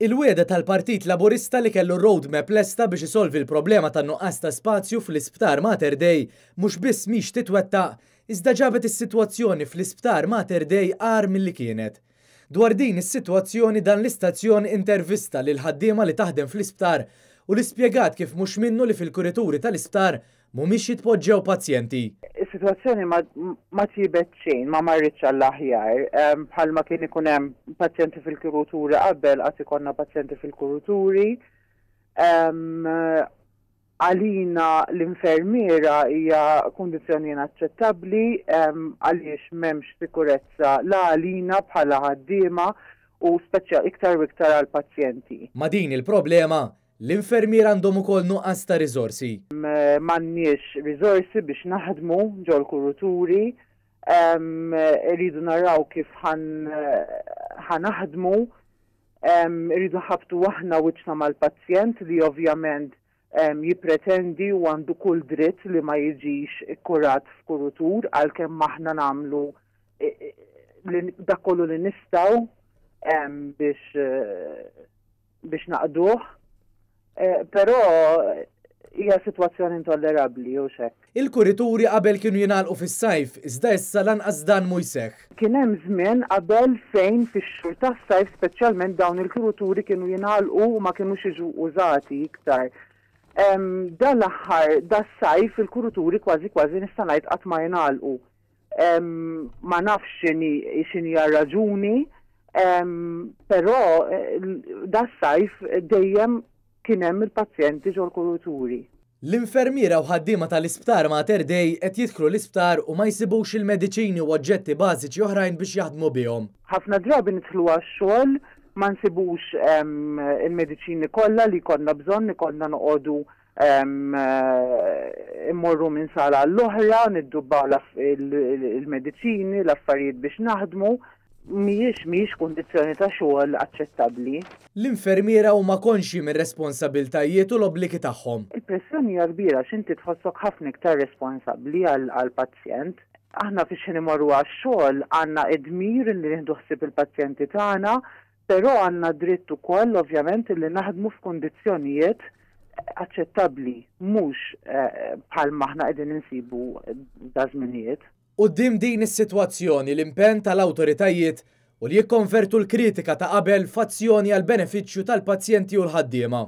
Il-wieda tal-Partit Laburista li kellu roadmap lesta biex isolvi l-problema tan-nuqqas ta' spazju fl-Isptar Mater Dei mhux biss mhix titwettaq, iżda ġabet is-sitwazzjoni fl-Isptar Mater Dei għar milli kienet. Dwar din is-sitwazzjoni dan l-istazzjon intervista lil ħaddiema li taħdem fl-isptar u li spjegat kif mhux minnu li fil-kurituri tal-isptar mhumiex jitpoġġew pazjenti. Is-sitwazzjoni ma tibet xejn, ma marritx għall-aħjar. Bħalma kien ikun hemm pazjenti fil-kuruturi qabel qatt ikollna pazjenti fil-kuruturi. Għalina l-infermiera hija kundizzjoni inaċċettabbli għaliex m'hemmx sikurezza la għalina bħala ħaddiema u iktar u iktar għall-pazjenti. Ma din il-problema l-infermier għandhom ukoll nuqqas ta' riżorsi. M'għandniex riżorsi biex naħdmu ġol kuruturi, rridu naraw kif ħanaħdmu, rridu ħabtu aħna wiċċna mal-pazjent li ovvjament jipretendi u għandu kull dritt li ma jiġix kurat f'kurutur għalkemm aħna nagħmlu dak kollu li nistgħu biex naqduh. Però hija sitwazzjoni intollerabbli u xek. Il-kurituri qabel kienu jingħalqu fis-sajf, iżda issa lanqas dan mhu jseħħ. Kien hemm żmien qabel fejn fix-xhur tas-sajf speċjalment dawn il-kuruturi kienu jingħalqu u ma kinux jiġu użati iktar. Dan l-aħħar das-sajf il-kuruturi kważi nista' ngħid qatt ma jingħalqu. Ma nafx x'inhi raġuni, però das-sajf dejjem kien hemm il-pazjenti ġol kuruturi. L-infermiera u ħaddiema tal-Isptar Mater Dei qed jidħlu l-isptar u ma jsibux il-mediċini u oġġetti bażiċi oħrajn biex jaħdmu bihom. Ħafna drabi nidħlu għax-xogħol ma nsibux il-mediċini kollha li konna bżonn ikollna noqogħdu immorru minn sala l-oħra, niddubbaw il-mediċini, l-affarijiet biex naħdmu. Mhijiex kundizzjoni ta' xogħol aċċettabbli. L-infermiera huma konxi mir-responsabiltajiet u l-obbligi tagħhom. Il-pressjoni hija kbira x'inti tħossok ħafna iktar responsabbli għall-pazjent. Aħna fiex nimorru għax-xogħol għandna dmir li nieħdu ħsieb il-pazjenti tagħna, però għandna dritt ukoll ovvjament li naħdmu f'kundizzjonijiet aċċettabbli, mhux bħalma aħna qegħdin insibu da' żminijiet. Quddiem din is-sitwazzjoni l-impenn tal-awtoritajiet u li jikkonvertu l-kritika ta' qabel f'azzjoni għall benefiċċju tal-pazjenti u l-ħaddiema.